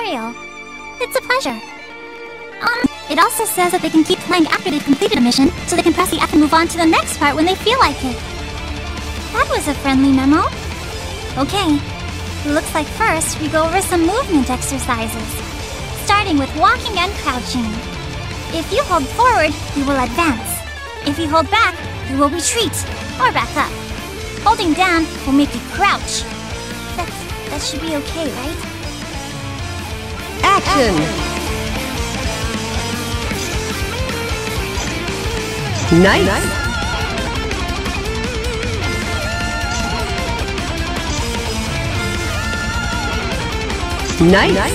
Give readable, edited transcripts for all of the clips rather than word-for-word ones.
tutorial. It's a pleasure. It also says that they can keep playing after they've completed a mission, so they can press the F and move on to the next part when they feel like it. That was a friendly memo. Okay, looks like first we go over some movement exercises, starting with walking and crouching. If you hold forward, you will advance. If you hold back, you will retreat, or back up. Holding down will make you crouch. That should be okay, right? Action! Nice! Nice!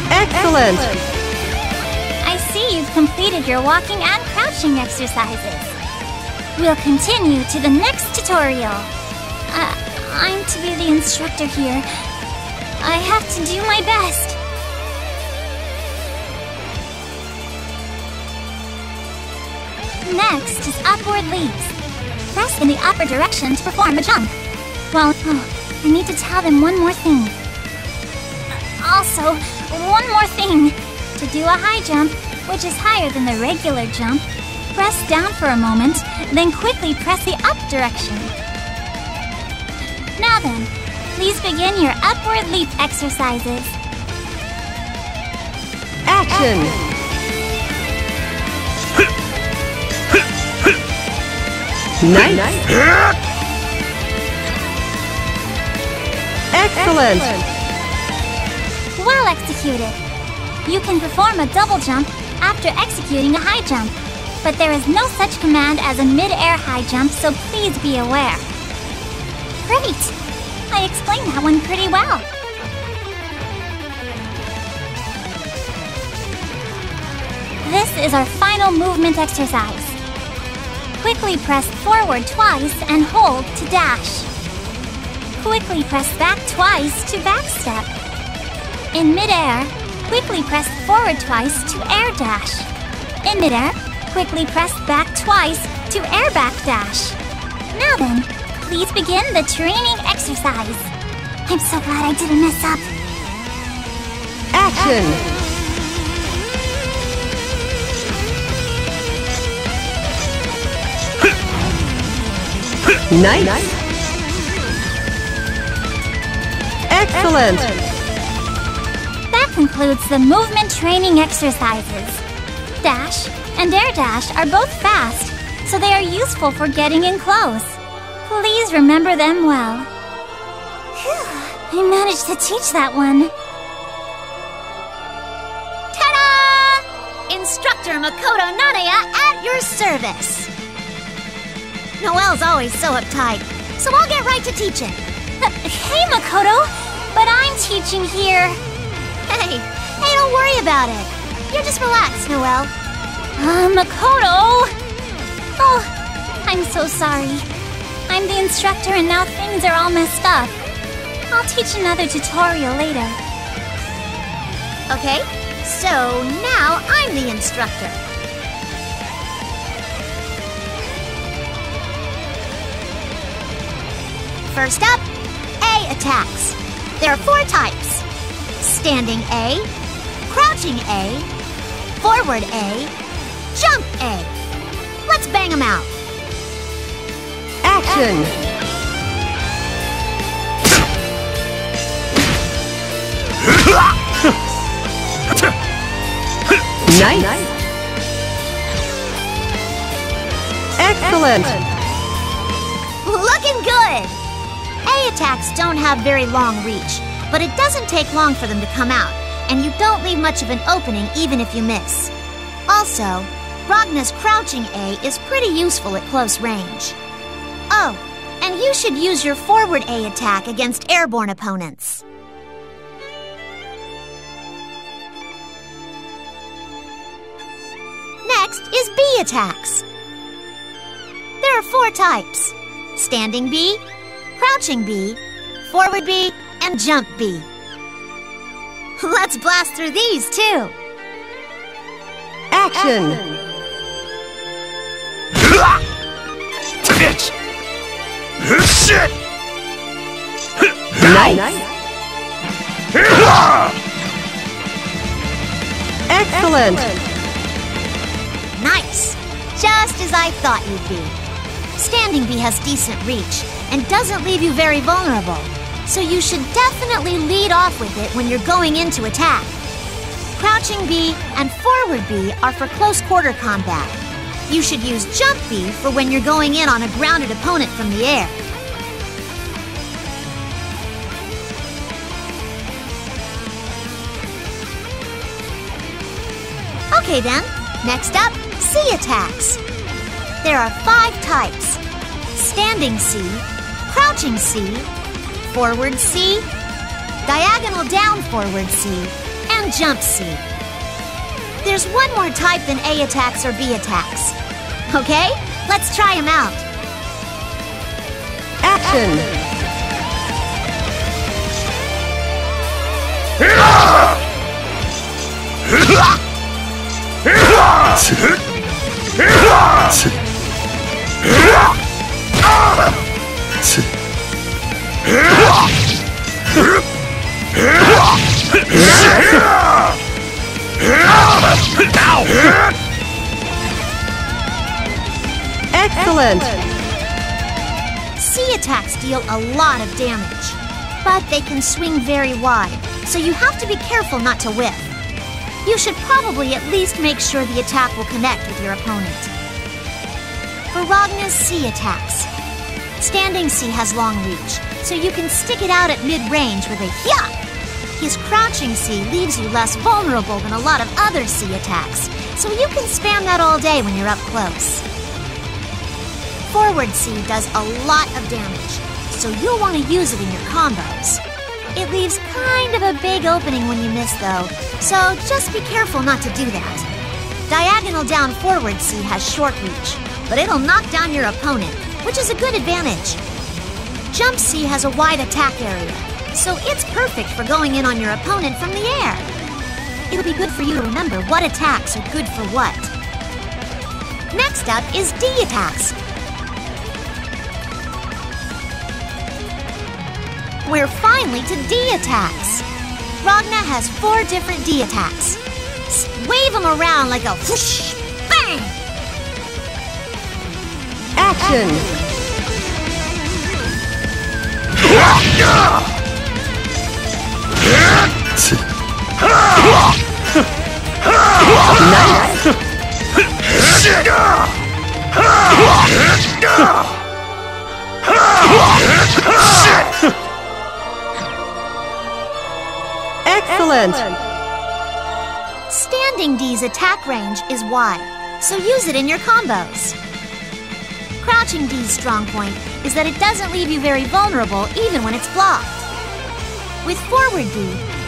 Excellent! I see you've completed your walking and crouching exercises. We'll continue to the next tutorial. I'm to be the instructor here. I have to do my best. Next is upward leaps. Press in the upper direction to perform a jump. Well, I need to tell them one more thing. Also, one more thing. To do a high jump, which is higher than the regular jump, press down for a moment, then quickly press the up direction. Now then, please begin your upward leap exercises. Action! Nice! Excellent! Well executed! You can perform a double jump after executing a high jump, but there is no such command as a mid-air high jump, so please be aware. Great! I explained that one pretty well. This is our final movement exercise. Quickly press forward twice and hold to dash. Quickly press back twice to backstep. In mid-air, quickly press forward twice to air dash. In mid-air, quickly press back twice to air back dash. Now then, please begin the training exercise. I'm so glad I didn't mess up. Action! Nice! Excellent! That concludes the movement training exercises. Dash and air dash are both fast, so they are useful for getting in close. Please remember them well. Phew, I managed to teach that one. Ta-da! Instructor Makoto Nanaya at your service. Noelle's always so uptight, so I'll get right to teaching. Hey, Makoto, but I'm teaching here. Hey, don't worry about it. You're just relax, Noelle. Makoto! Oh, I'm so sorry. I'm the instructor and now things are all messed up. I'll teach another tutorial later. Okay, so now I'm the instructor. First up, A attacks. There are 4 types. Standing A, crouching A, forward A, jump A. Let's bang them out. Action! Nice! Excellent! Looking good! A attacks don't have very long reach, but it doesn't take long for them to come out, and you don't leave much of an opening even if you miss. Also, Ragna's crouching A is pretty useful at close range. Oh, and you should use your forward A attack against airborne opponents. Next is B attacks. There are 4 types: standing B, crouching B, forward B, and jump B. Let's blast through these too. Action! Bitch! Shit! Nice! Excellent! Nice! Just as I thought you'd be. Standing B has decent reach and doesn't leave you very vulnerable, so you should definitely lead off with it when you're going into attack. Crouching B and forward B are for close quarter combat. You should use jump B for when you're going in on a grounded opponent from the air. Okay then, next up, C attacks. There are 5 types: standing C, crouching C, forward C, diagonal down forward C, and jump C. There's one more type than A attacks or B attacks. Okay, let's try them out. Action! Excellent! C attacks deal a lot of damage, but they can swing very wide, so you have to be careful not to whiff. You should probably at least make sure the attack will connect with your opponent. For Ragna's C attacks, standing C has long reach, so you can stick it out at mid-range with a hya! His crouching C leaves you less vulnerable than a lot of other C attacks, so you can spam that all day when you're up close. Forward C does a lot of damage, so you'll want to use it in your combos. It leaves kind of a big opening when you miss though, so just be careful not to do that. Diagonal down forward C has short reach, but it'll knock down your opponent, which is a good advantage. Jump C has a wide attack area, so it's perfect for going in on your opponent from the air. It'll be good for you to remember what attacks are good for what. Next up is D attacks. We're finally to D attacks. Ragna has 4 different D attacks. Wave them around like a whoosh, bang! Action! Excellent! Standing D's attack range is wide, so use it in your combos. Crouching D's strong point is that it doesn't leave you very vulnerable even when it's blocked. With forward D,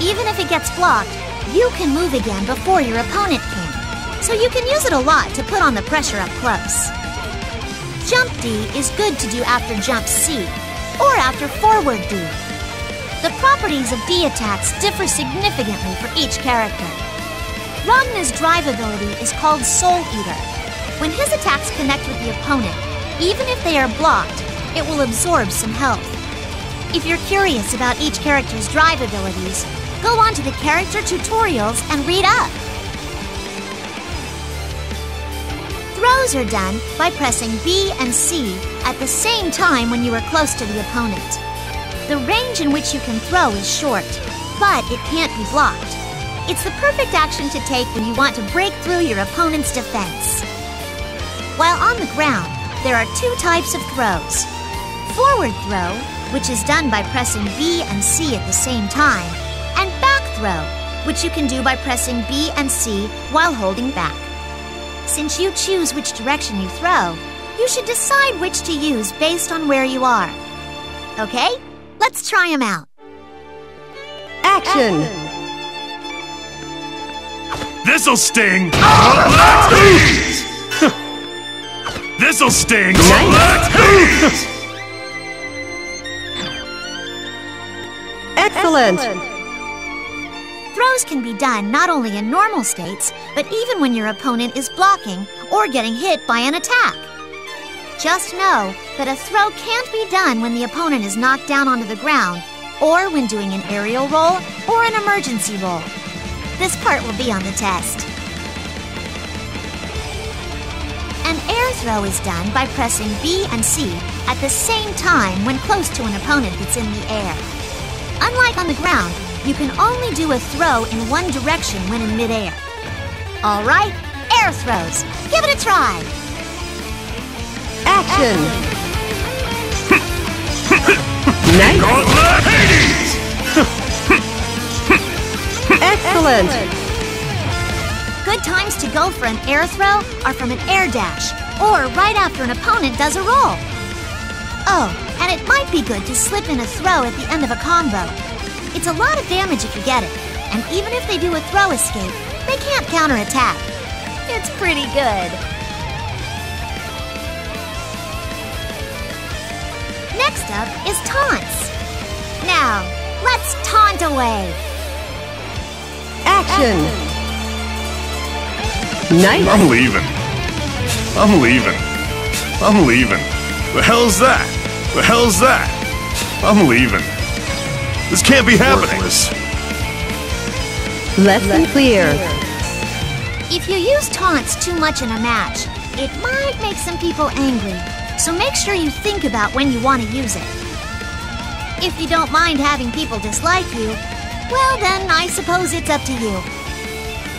even if it gets blocked, you can move again before your opponent can, so you can use it a lot to put on the pressure up close. Jump D is good to do after jump C, or after forward D. The properties of D attacks differ significantly for each character. Ragna's drive ability is called Soul Eater. When his attacks connect with the opponent, even if they are blocked, it will absorb some health. If you're curious about each character's drive abilities, go on to the character tutorials and read up. Throws are done by pressing B and C at the same time when you are close to the opponent. The range in which you can throw is short, but it can't be blocked. It's the perfect action to take when you want to break through your opponent's defense. While on the ground, there are 2 types of throws. Forward throw, which is done by pressing B and C at the same time, and back throw, which you can do by pressing B and C while holding back. Since you choose which direction you throw, you should decide which to use based on where you are. Okay? Let's try them out. Action! This'll sting! This'll sting! Nice. Excellent! Throws can be done not only in normal states, but even when your opponent is blocking or getting hit by an attack. Just know that a throw can't be done when the opponent is knocked down onto the ground or when doing an aerial roll or an emergency roll. This part will be on the test. An air throw is done by pressing B and C at the same time when close to an opponent that's in the air. Unlike on the ground, you can only do a throw in one direction when in midair. All right, air throws. Give it a try. Action! Nice! Gauntlet Hades! Excellent! Good times to go for an air throw are from an air dash, or right after an opponent does a roll. Oh, and it might be good to slip in a throw at the end of a combo. It's a lot of damage if you get it, and even if they do a throw escape, they can't counterattack. It's pretty good. Next up is taunts. Now, let's taunt away. Action! Nice! I'm leaving. I'm leaving. I'm leaving. The hell's that? The hell's that? I'm leaving. This can't be happening. Lesson clear. If you use taunts too much in a match, it might make some people angry. So make sure you think about when you want to use it. If you don't mind having people dislike you, well then I suppose it's up to you.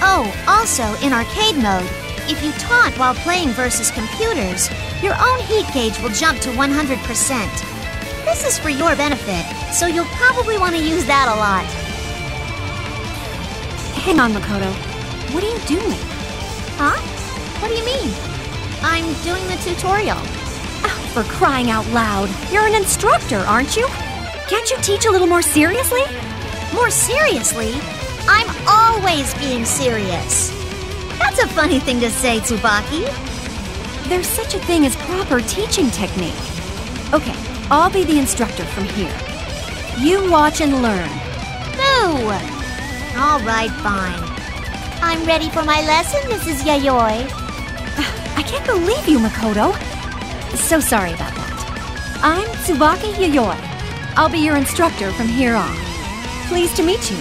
Oh, also in arcade mode, if you taunt while playing versus computers, your own heat gauge will jump to 100%. This is for your benefit, so you'll probably want to use that a lot. Hang on, Makoto. What are you doing? Huh? What do you mean? I'm doing the tutorial. Oh, for crying out loud. You're an instructor, aren't you? Can't you teach a little more seriously? More seriously? I'm always being serious. That's a funny thing to say, Tsubaki. There's such a thing as proper teaching technique. Okay, I'll be the instructor from here. You watch and learn. No! All right, fine. I'm ready for my lesson, Mrs. Yayoi. I can't believe you, Makoto. So sorry about that. I'm Tsubaki Yayoi. I'll be your instructor from here on. Pleased to meet you.